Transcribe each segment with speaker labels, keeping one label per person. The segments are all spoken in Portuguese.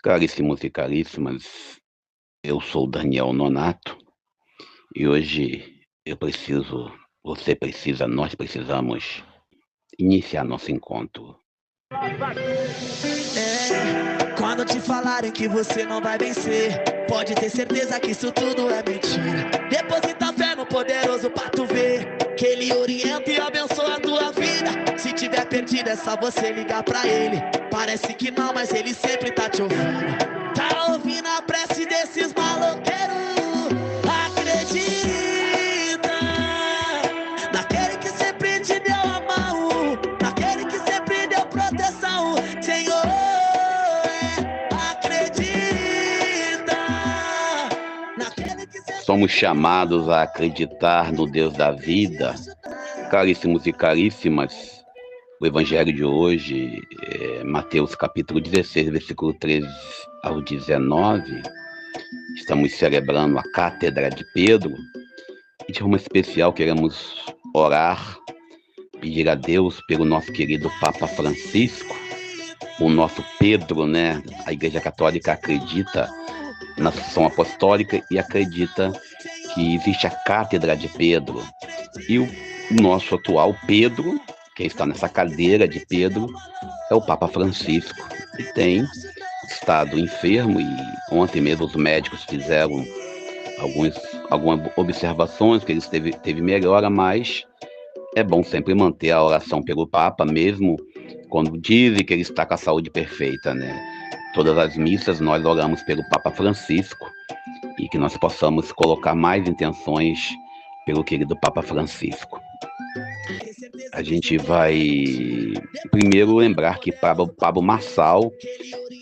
Speaker 1: Caríssimos e caríssimas, eu sou Daniel Nonato e hoje você precisa, nós precisamos iniciar nosso encontro.
Speaker 2: Quando te falarem que você não vai vencer, pode ter certeza que isso tudo é mentira. Deposita fé no poderoso pra tu ver que ele orienta e abençoa a tua vida. Se tiver perdido é só você ligar pra ele. Parece que não, mas ele sempre tá te ouvindo. Tá ouvindo a prece desses maloqueiros? Acredita naquele que sempre te deu a mão, naquele que sempre deu proteção, Senhor.
Speaker 1: Somos chamados a acreditar no Deus da vida. Caríssimos e caríssimas, o evangelho de hoje é Mateus capítulo 16, versículo 13 ao 19. Estamos celebrando a Cátedra de Pedro e de forma especial queremos orar, pedir a Deus pelo nosso querido Papa Francisco, o nosso Pedro, né? A Igreja Católica acredita na sucessão apostólica e acredita que existe a Cátedra de Pedro. E o nosso atual Pedro, quem está nessa cadeira de Pedro, é o Papa Francisco, que tem estado enfermo e ontem mesmo os médicos fizeram algumas observações que ele teve melhora, mas é bom sempre manter a oração pelo Papa, mesmo quando dizem que ele está com a saúde perfeita, né? Todas as missas nós oramos pelo Papa Francisco e que nós possamos colocar mais intenções pelo querido Papa Francisco. A gente vai primeiro lembrar que Pablo Marçal,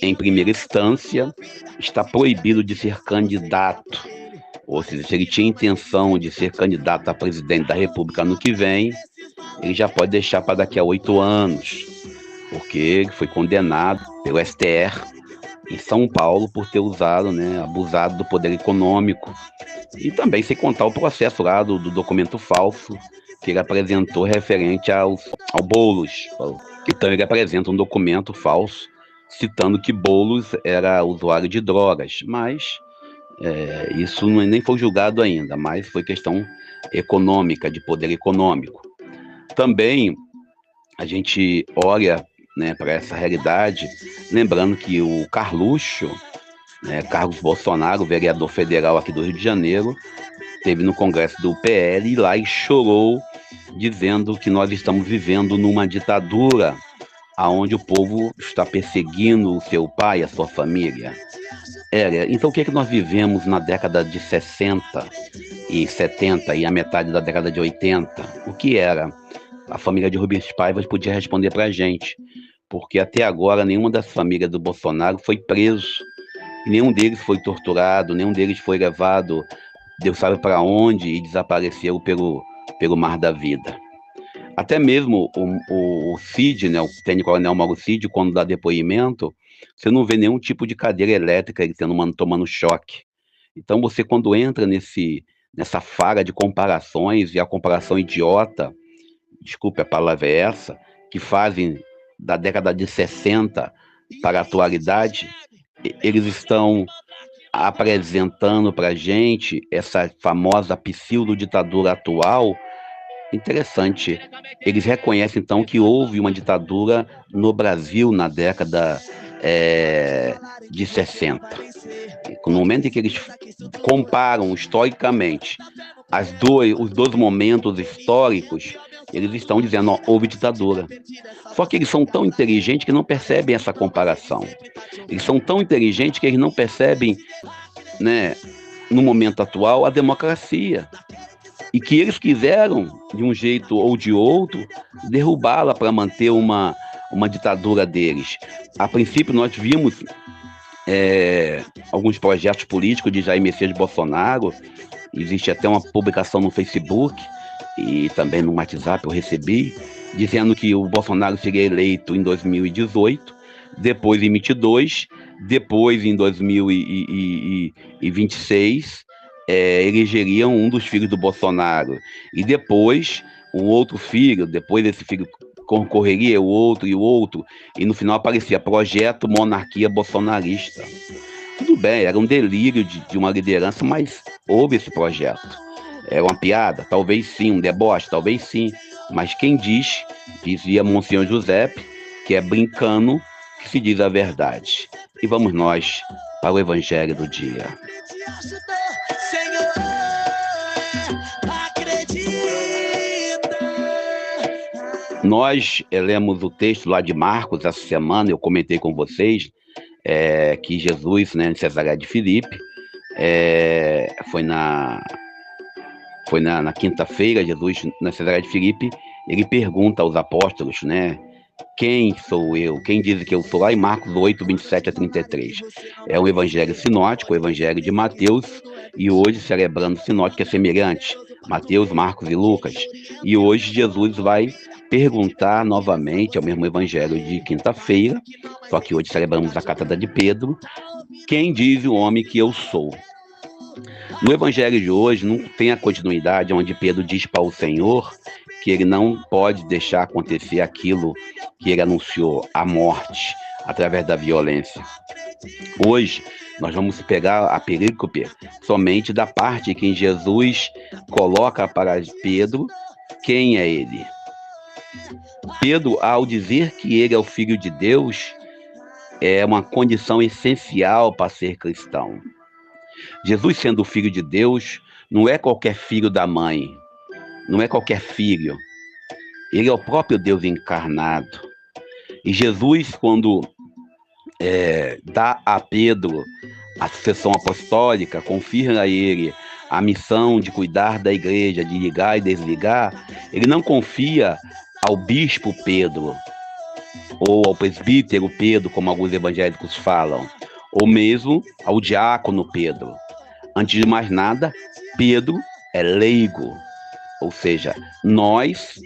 Speaker 1: em primeira instância, está proibido de ser candidato. Ou seja, se ele tinha intenção de ser candidato a presidente da República ano que vem, ele já pode deixar para daqui a 8 anos, porque ele foi condenado pelo STR em São Paulo por ter usado, né, abusado do poder econômico. E também sem contar o processo lá do documento falso que ele apresentou referente ao Boulos. Então ele apresenta um documento falso citando que Boulos era usuário de drogas, mas isso nem foi julgado ainda, mas foi questão econômica, de poder econômico. Também a gente olha, né, para essa realidade, lembrando que o Carluxo, né, Carlos Bolsonaro, vereador federal aqui do Rio de Janeiro, esteve no Congresso do PL e lá e chorou, dizendo que nós estamos vivendo numa ditadura, onde o povo está perseguindo o seu pai, a sua família. Então o que nós vivemos na década de 60 e 70 e a metade da década de 80? O que era? A família de Rubens Paiva podia responder para a gente, porque até agora nenhuma das famílias do Bolsonaro foi preso, nenhum deles foi torturado, nenhum deles foi levado, Deus sabe para onde, e desapareceu pelo mar da vida. Até mesmo o Cid, né, o tenente-coronel Mauro Cid, quando dá depoimento, você não vê nenhum tipo de cadeira elétrica ele tomando choque. Então você, quando entra nessa fara de comparações, e a comparação idiota, desculpe a palavra é essa, que fazem da década de 60 para a atualidade, eles estão apresentando para a gente essa famosa pseudo-ditadura atual. Interessante. Eles reconhecem, então, que houve uma ditadura no Brasil na década de 60. No momento em que eles comparam historicamente os dois momentos históricos, eles estão dizendo, ó, houve ditadura. Só que eles são tão inteligentes que não percebem essa comparação. Eles são tão inteligentes que eles não percebem, né, no momento atual, a democracia. E que eles quiseram, de um jeito ou de outro, derrubá-la para manter uma ditadura deles. A princípio, nós vimos alguns projetos políticos de Jair Messias Bolsonaro. Existe até uma publicação no Facebook e também no WhatsApp eu recebi, dizendo que o Bolsonaro seria eleito em 2018, depois em 2022, depois em 2026, elegeriam um dos filhos do Bolsonaro, e depois um outro filho, depois desse filho concorreria o outro e o outro, e no final aparecia Projeto Monarquia Bolsonarista. Tudo bem, era um delírio de uma liderança, mas houve esse projeto. Era uma piada? Talvez sim, um deboche? Talvez sim. Mas quem diz, dizia Monsenhor Giuseppe, que é brincando que se diz a verdade. E vamos nós para o Evangelho do dia. Nós lemos o texto lá de Marcos essa semana, eu comentei com vocês que Jesus, né, em Cesareia de Filipe, foi na quinta-feira, Jesus, na Cesareia de Filipe, ele pergunta aos apóstolos, né, quem sou eu? Quem diz que eu sou? Lá em Marcos 8, 27 a 33. É um evangelho sinótico, o evangelho de Mateus, e hoje celebrando sinótico é semelhante, Mateus, Marcos e Lucas. E hoje Jesus vai perguntar novamente, é o mesmo evangelho de quinta-feira, só que hoje celebramos a carta de Pedro, quem diz o homem que eu sou? No evangelho de hoje não tem a continuidade onde Pedro diz para o Senhor que ele não pode deixar acontecer aquilo que ele anunciou, a morte, através da violência. Hoje, nós vamos pegar a perícope somente da parte que Jesus coloca para Pedro quem é ele. Pedro, ao dizer que ele é o Filho de Deus, é uma condição essencial para ser cristão. Jesus, sendo o Filho de Deus, não é qualquer filho da mãe, não é qualquer filho. Ele é o próprio Deus encarnado. E Jesus, quando dá a Pedro a sucessão apostólica, confirma a ele a missão de cuidar da igreja, de ligar e desligar, ele não confia ao bispo Pedro, ou ao presbítero Pedro, como alguns evangélicos falam, ou mesmo ao diácono Pedro. Antes de mais nada, Pedro é leigo, ou seja, nós,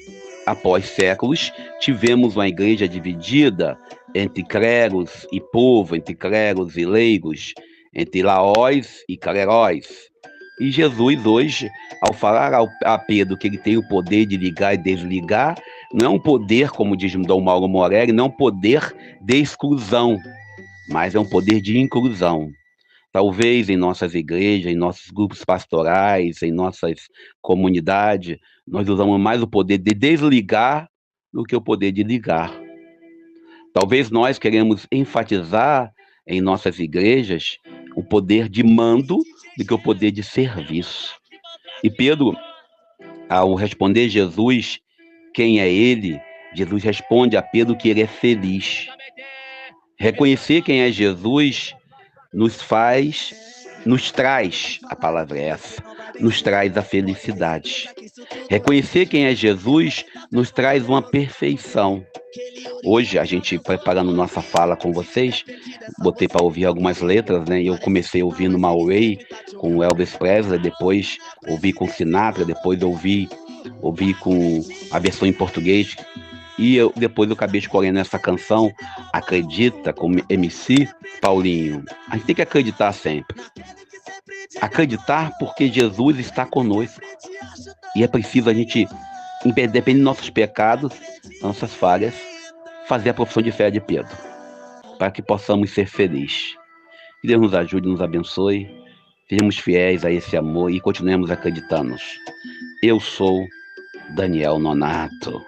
Speaker 1: após séculos, tivemos uma igreja dividida entre clérigos e povo, entre clérigos e leigos, entre laós e cleróis. E Jesus hoje, ao falar a Pedro que ele tem o poder de ligar e desligar, não é um poder, como diz Dom Mauro Morelli, não é um poder de exclusão, mas é um poder de inclusão. Talvez em nossas igrejas, em nossos grupos pastorais, em nossas comunidades, nós usamos mais o poder de desligar do que o poder de ligar. Talvez nós queremos enfatizar em nossas igrejas o poder de mando do que o poder de serviço. E Pedro, ao responder Jesus quem é ele, Jesus responde a Pedro que ele é feliz. Reconhecer quem é Jesus nos traz, a palavra é essa, nos traz a felicidade. Reconhecer quem é Jesus nos traz uma perfeição. Hoje, a gente preparando nossa fala com vocês, botei para ouvir algumas letras, né? E eu comecei ouvindo Maury com Elvis Presley, depois ouvi com Sinatra, depois ouvi com a versão em português. E depois eu acabei escolhendo essa canção, Acredita, com MC Paulinho. A gente tem que acreditar sempre. Acreditar porque Jesus está conosco. E é preciso a gente, independente dos nossos pecados, nossas falhas, fazer a profissão de fé de Pedro, para que possamos ser felizes. Que Deus nos ajude, nos abençoe, sejamos fiéis a esse amor e continuemos acreditando. Eu sou Daniel Nonato.